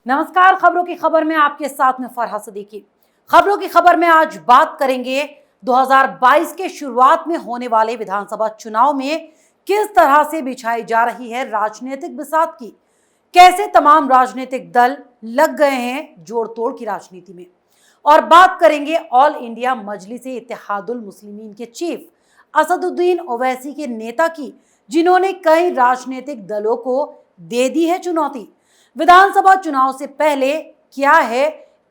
नमस्कार, खबरों की खबर में आपके साथ में फरहा सदीकी। खबरों की खबर में आज बात करेंगे 2022 के शुरुआत में होने वाले विधानसभा चुनाव में किस तरह से बिछाई जा रही है राजनीतिक बिसात की, कैसे तमाम राजनीतिक दल लग गए हैं जोड़ तोड़ की राजनीति में। और बात करेंगे ऑल इंडिया मजलिस-ए इत्तेहादुल मुस्लिमीन के चीफ असदुद्दीन ओवैसी के नेता की, जिन्होंने कई राजनीतिक दलों को दे दी है चुनौती। विधानसभा चुनाव से पहले क्या है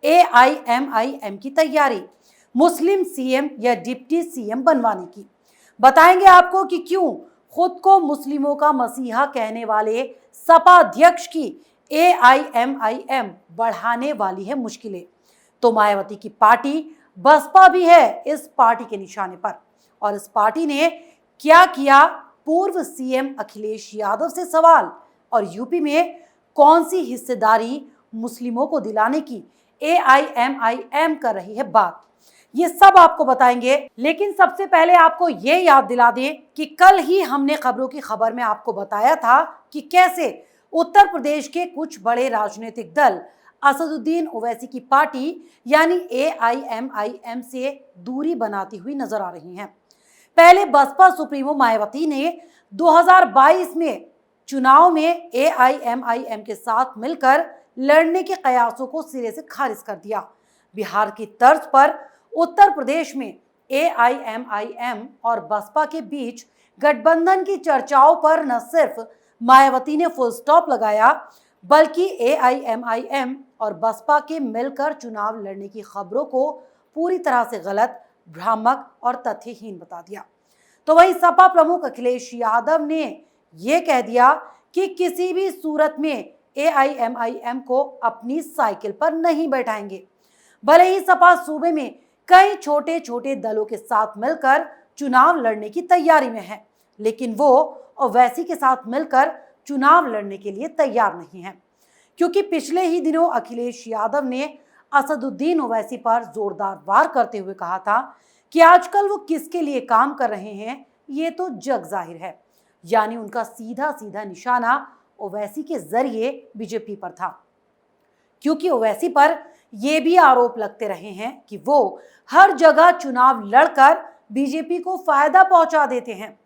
एआईएमआईएम की तैयारी मुस्लिम सीएम या डिप्टी सीएम बनवाने की। बताएंगे आपको कि क्यों खुद को मुस्लिमों का मसीहा कहने वाले सपा अध्यक्ष की एआईएमआईएम बढ़ाने वाली है मुश्किलें। तो मायावती की पार्टी बसपा भी है इस पार्टी के निशाने पर, और इस पार्टी ने क्या किया पूर्व सीएम अखिलेश यादव से सवाल, और यूपी में कौन सी हिस्सेदारी मुस्लिमों को दिलाने की एआईएमआईएम कर रही है बात, ये सब आपको बताएंगे। लेकिन सबसे पहले आपको ये याद दिला दें कि कल ही हमने खबरों की खबर में आपको बताया था कि कैसे उत्तर प्रदेश के कुछ बड़े राजनीतिक दल असदुद्दीन ओवैसी की पार्टी यानी एआईएमआईएम से दूरी बनाती हुई नजर आ रही हैं। पहले बसपा सुप्रीमो मायावती ने 2022 में चुनाव में एआईएमआईएम के साथ मिलकर लड़ने के कयासों को सिरे से खारिज कर दिया। बिहार की तर्ज पर उत्तर प्रदेश में एआईएमआईएम और बसपा के बीच गठबंधन की चर्चाओं पर न सिर्फ मायावती ने फुल स्टॉप लगाया, बल्कि एआईएमआईएम और बसपा के मिलकर चुनाव लड़ने की खबरों को पूरी तरह से गलत, भ्रामक और तथ्यहीन बता दिया। तो वहीं सपा प्रमुख अखिलेश यादव ने यह कह दिया कि किसी भी सूरत में एआईएमआईएम को अपनी साइकिल पर नहीं बैठाएंगे। भले ही सपा सूबे में कई छोटे छोटे दलों के साथ मिलकर चुनाव लड़ने की तैयारी में है, लेकिन वो ओवैसी के साथ मिलकर चुनाव लड़ने के लिए तैयार नहीं है, क्योंकि पिछले ही दिनों अखिलेश यादव ने असदुद्दीन ओवैसी पर जोरदार वार करते हुए कहा था कि आजकल वो किसके लिए काम कर रहे हैं ये तो जग जाहिर है। यानी उनका सीधा सीधा निशाना ओवैसी के जरिए बीजेपी पर था, क्योंकि ओवैसी पर यह भी आरोप लगते रहे हैं कि वो हर जगह चुनाव लड़कर बीजेपी को फायदा पहुंचा देते हैं।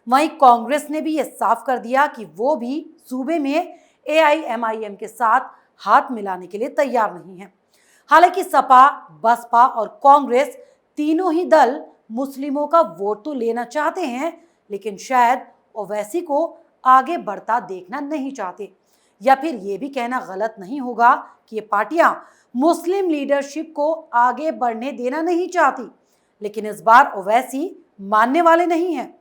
वहीं कांग्रेस ने भी यह साफ कर दिया कि वो भी सूबे में एआईएमआईएम के साथ हाथ मिलाने के लिए तैयार नहीं है। हालांकि सपा, बसपा और कांग्रेस तीनों ही दल मुस्लिमों का वोट तो लेना चाहते हैं, लेकिन शायद ओवैसी को आगे बढ़ता देखना नहीं चाहते, या फिर ये भी कहना गलत नहीं होगा कि ये पार्टियां मुस्लिम लीडरशिप को आगे बढ़ने देना नहीं चाहती। लेकिन इस बार ओवैसी मानने वाले नहीं हैं।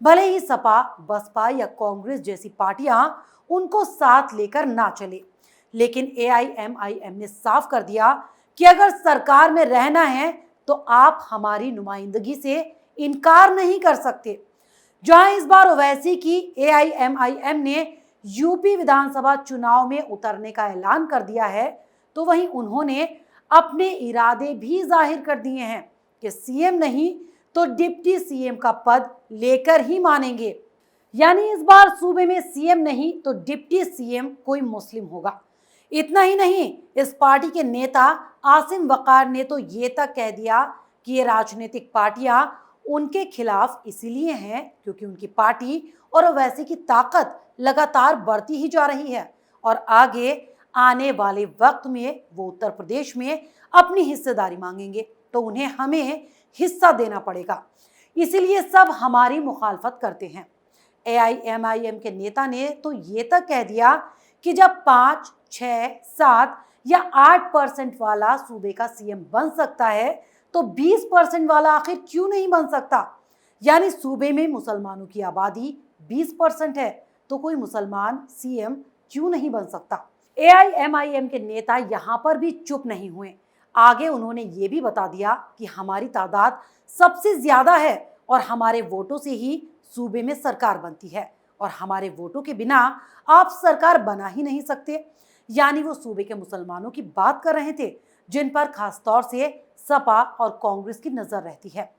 भले ही सपा, बसपा या कांग्रेस जैसी पार्टियां उनको साथ लेकर ना चले, लेकिन एआईएमआईएम ने साफ कर दिया कि अगर सरकार में रहना है तो आप हमारी नुमाइंदगी से इनकार नहीं कर सकते। जहां इस बार ओवैसी की एआईएमआईएम ने यूपी विधानसभा चुनाव में उतरने का ऐलान कर दिया है, तो वहीं उन्होंने अपने इरादे भी जाहिर कर दिए हैं कि सीएम नहीं तो डिप्टी सीएम का पद लेकर ही मानेंगे। यानी इस बार सूबे में सीएम नहीं तो डिप्टी सीएम कोई मुस्लिम होगा। इतना ही नहीं, इस पार्टी के नेता आसिम वकार ने तो ये तक कह दिया कि ये राजनीतिक पार्टियां उनके खिलाफ इसीलिए हैं क्योंकि उनकी पार्टी और ओवैसी की ताकत लगातार बढ़ती ही जा रही है, और आगे आने वाले वक्त में वो उत्तर प्रदेश में अपनी हिस्सेदारी मांगेंगे तो उन्हें हमें हिस्सा देना पड़ेगा, इसीलिए सब हमारी मुखालफत करते हैं। एआईएमआईएम के नेता ने तो ये तक कह दिया कि जब 5, 6, 7 या 8% वाला सूबे का सीएम बन सकता है तो 20% वाला आखिर क्यों नहीं बन सकता। यानी सूबे में मुसलमानों की आबादी 20% है तो कोई मुसलमान सीएम क्यों नहीं बन सकता। एआईएमआईएम के नेता यहां पर भी चुप नहीं हुए। आगे उन्होंने ये भी बता दिया कि हमारी तादाद सबसे ज्यादा है और हमारे वोटों से ही सूबे में सरकार बनती है, और हमारे वोटों के बिना आप सरकार बना ही नहीं सकते। यानी वो सूबे के मुसलमानों की बात कर रहे थे, जिन पर खासतौर से सपा और कांग्रेस की नजर रहती है।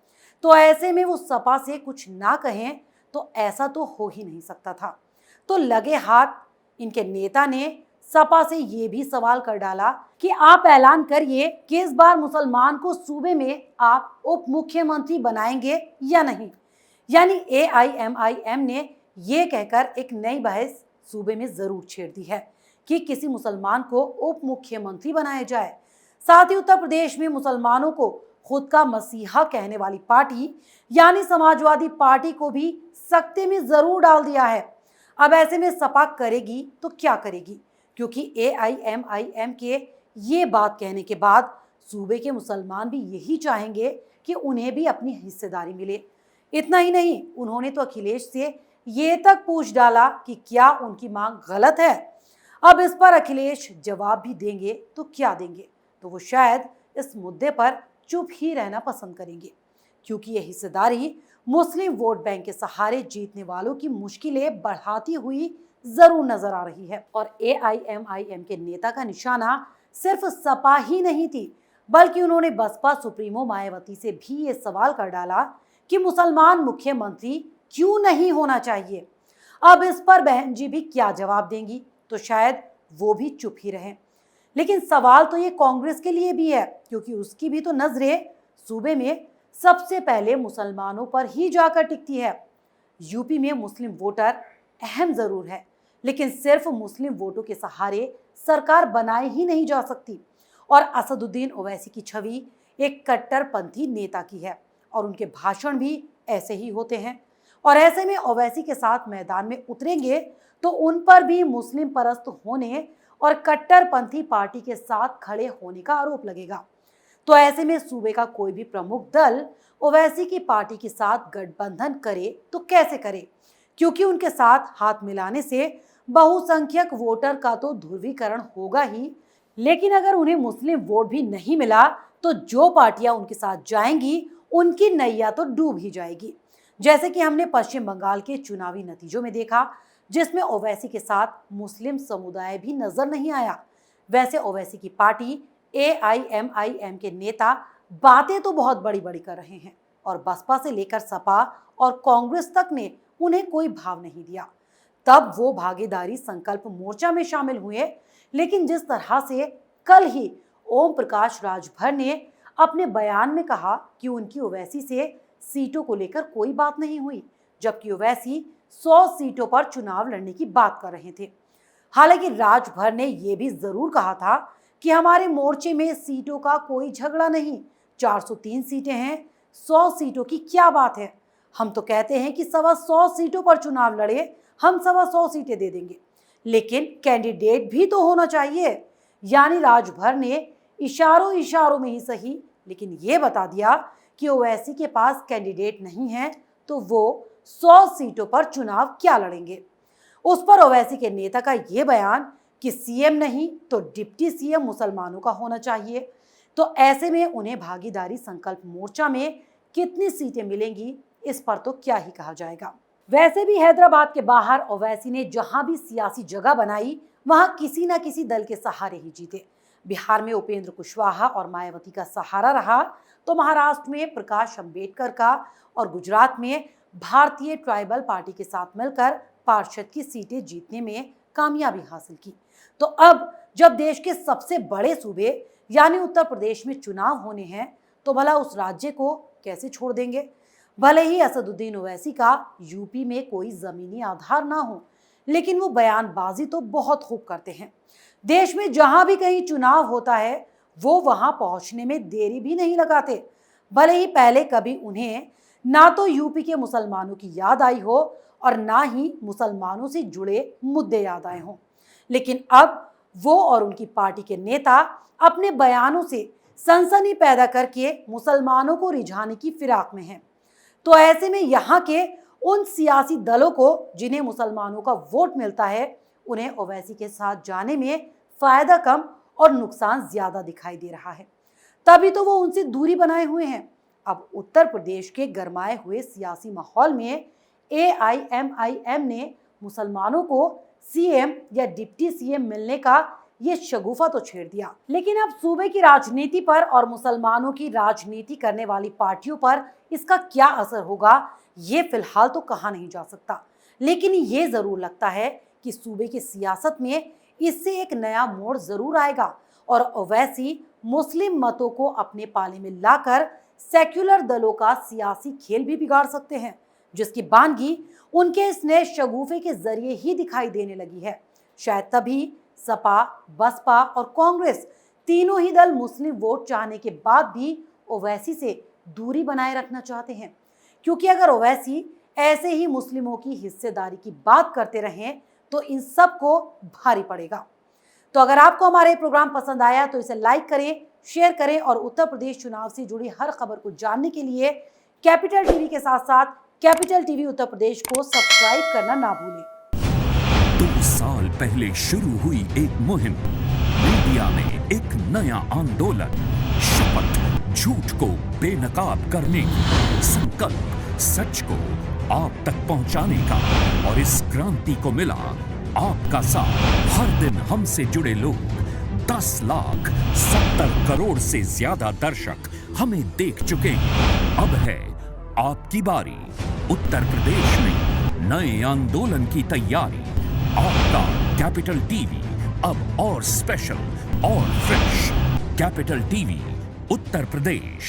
तो ऐसे में वो सपा से कुछ ना कहें तो ऐसा तो हो ही नहीं सकता था। तो लगे हाथ इनके नेता ने सपा से ये भी सवाल कर डाला कि आप ऐलान करिए कि इस बार मुसलमान को सूबे में आप उप मुख्यमंत्री बनाएंगे या नहीं। यानी एआईएमआईएम ने ये कहकर एक नई बहस सूबे में जरूर छेड़ दी है कि किसी मुसलमान को उप मुख्यमंत्री बनाया जाए। साथ ही उत्तर प्रदेश में मुसलमानों को खुद का मसीहा कहने वाली पार्टी यानी समाजवादी पार्टी को भी सख्ते में जरूर डाल दिया है। अब ऐसे में सपा करेगी तो क्या करेगी, क्योंकि एआईएमआईएम के ये बात कहने के बाद सूबे के मुसलमान भी यही चाहेंगे कि उन्हें भी अपनी हिस्सेदारी मिले। इतना ही नहीं, उन्होंने तो अखिलेश से ये तक पूछ डाला कि क्या उनकी मांग गलत है। अब इस पर अखिलेश जवाब भी देंगे तो क्या देंगे, तो वो शायद इस मुद्दे पर चुप ही रहना पसंद करेंगे, क्योंकि ये हिस्सेदारी मुस्लिम वोट बैंक के सहारे जीतने वालों की मुश्किलें बढ़ाती हुई जरूर नजर आ रही है। और एआईएमआईएम के नेता का निशाना सिर्फ सपा ही नहीं थी, बल्कि उन्होंने बसपा सुप्रीमो मायावती से भी ये सवाल कर डाला कि मुसलमान मुख्यमंत्री क्यों नहीं होना चाहिए। अब इस पर बहन जी भी क्या जवाब देंगी, तो शायद वो भी चुप ही रहें। लेकिन सवाल तो ये कांग्रेस के लिए भी है, क्योंकि उसकी भी तो नजरें सूबे में सबसे पहले मुसलमानों पर ही जाकर टिकती है। यूपी में मुस्लिम वोटर अहम जरूर है, लेकिन सिर्फ मुस्लिम वोटों के सहारे सरकार बनाई ही नहीं जा सकती। और असदुद्दीन ओवैसी की छवि एक कट्टरपंथी नेता की है और उनके भाषण भी ऐसे ही होते हैं। और ऐसे में ओवैसी के साथ मैदान में उतरेंगे तो उन पर भी मुस्लिम परस्त होने और कट्टरपंथी पार्टी के साथ खड़े होने का आरोप लगेगा। तो ऐसे में सूबे का कोई भी प्रमुख दल ओवैसी की पार्टी के साथ गठबंधन करे तो कैसे करे, क्योंकि उनके साथ हाथ मिलाने से बहुसंख्यक वोटर का तो ध्रुवीकरण होगा ही, लेकिन अगर उन्हें मुस्लिम वोट भी नहीं मिला तो जो पार्टियां उनके साथ जाएंगी उनकी नैया तो डूब ही जाएगी। जैसे कि हमने पश्चिम बंगाल के चुनावी नतीजों में देखा, जिसमें ओवैसी के साथ मुस्लिम समुदाय भी नजर नहीं आया। वैसे ओवैसी की पार्टी एआईएमआईएम के नेता बातें तो बहुत बड़ी बड़ी कर रहे हैं और बसपा से लेकर सपा और कांग्रेस तक ने उन्हें कोई भाव नहीं दिया। तब वो भागीदारी संकल्प मोर्चा में शामिल हुए, लेकिन जिस तरह से कल ही ओम प्रकाश राजभर ने अपने बयान में कहा कि उनकी ओवैसी से सीटों को लेकर कोई बात नहीं हुई, जबकि ओवैसी 100 सीटों पर चुनाव लड़ने की बात कर रहे थे। हालांकि राजभर ने यह भी जरूर कहा था कि हमारे मोर्चे में सीटों का कोई झगड़ा नहीं, 403 सीटें हैं, 100 सीटों की क्या बात है। हम तो कहते हैं कि 125 सीटों पर चुनाव लड़े, हम 125 सीटें दे देंगे, लेकिन कैंडिडेट भी तो होना चाहिए। यानी राजभर ने इशारों में ही सही, लेकिन ये बता दिया कि ओवैसी के पास कैंडिडेट नहीं है तो वो 100 सीटों पर चुनाव क्या लड़ेंगे। उस पर ओवैसी के नेता का ये बयान कि सीएम नहीं तो डिप्टी सीएम मुसलमानों का होना चाहिए, तो ऐसे में उन्हें भागीदारी संकल्प मोर्चा में कितनी सीटें मिलेंगी, इस पर तो क्या ही कहा जाएगा। वैसे भी हैदराबाद के बाहर ओवैसी ने जहां भी सियासी जगह बनाई वहां किसी न किसी दल के सहारे ही जीते। बिहार में उपेंद्र कुशवाहा और मायावती का सहारा रहा, तो महाराष्ट्र में प्रकाश अंबेडकर का और गुजरात में भारतीय ट्राइबल पार्टी के साथ मिलकर पार्षद की सीटें जीतने में कामयाबी हासिल की। तो अब जब देश के सबसे बड़े सूबे यानी उत्तर प्रदेश में चुनाव होने हैं, तो भला उस राज्य को कैसे छोड़ देंगे। भले ही असदुद्दीन ओवैसी का यूपी में कोई जमीनी आधार ना हो, लेकिन वो बयानबाजी तो बहुत खूब करते हैं। देश में जहां भी कहीं चुनाव होता है वो वहां पहुंचने में देरी भी नहीं लगाते, भले ही पहले कभी उन्हें ना तो यूपी के मुसलमानों की याद आई हो और ना ही मुसलमानों से जुड़े मुद्दे याद आए हों। लेकिन अब वो और उनकी पार्टी के नेता अपने बयानों से सनसनी पैदा करके मुसलमानों को रिझाने की फिराक में हैं। तो ऐसे में यहाँ के उन सियासी दलों को जिन्हें मुसलमानों का वोट मिलता है, उन्हें ओवैसी के साथ जाने में फायदा कम और नुकसान ज्यादा दिखाई दे रहा है, तभी तो वो उनसे दूरी बनाए हुए हैं। अब उत्तर प्रदेश के गरमाए हुए सियासी माहौल में एआईएमआईएम ने मुसलमानों को सीएम या डिप्टी सीएम मिलने का ये शगुफा तो छेड़ दिया, लेकिन अब सूबे की राजनीति पर और मुसलमानों की राजनीति करने वाली पार्टियों पर इसका क्या असर होगा, ये फिलहाल तो कहा नहीं जा सकता। लेकिन ये जरूर लगता है कि सूबे की सियासत में इससे एक नया मोड़ जरूर आएगा और ओवैसी मुस्लिम मतों को अपने पाले में लाकर सेक्युलर दलों का सियासी खेल भी बिगाड़ सकते हैं, जिसकी बानगी उनके इस नए शगुफे के जरिए ही दिखाई देने लगी है। शायद तभी सपा, बसपा और कांग्रेस तीनों ही दल मुस्लिम वोट चाहने के बाद भी ओवैसी से दूरी बनाए रखना चाहते हैं, क्योंकि अगर ओवैसी ऐसे ही मुस्लिमों की हिस्सेदारी की बात करते रहें तो इन सब को भारी पड़ेगा। तो अगर आपको हमारे प्रोग्राम पसंद आया तो इसे लाइक करें, शेयर करें और उत्तर प्रदेश चुनाव से जुड़ी हर खबर को जानने के लिए कैपिटल टीवी के साथ साथ कैपिटल टीवी उत्तर प्रदेश को सब्सक्राइब करना ना भूलें। 2 साल पहले शुरू हुई एक मुहिम, मीडिया में एक नया आंदोलन, शपथ झूठ को बेनकाब करने की, संकल्प सच को आप तक पहुंचाने का। और इस क्रांति को मिला आपका साथ। हर दिन हमसे जुड़े लोग, 10,70 करोड़ से ज्यादा दर्शक हमें देख चुके हैं। अब है आपकी बारी। उत्तर प्रदेश में नए आंदोलन की तैयारी। आपका कैपिटल टीवी अब और स्पेशल और fresh. Capital TV Uttar Pradesh.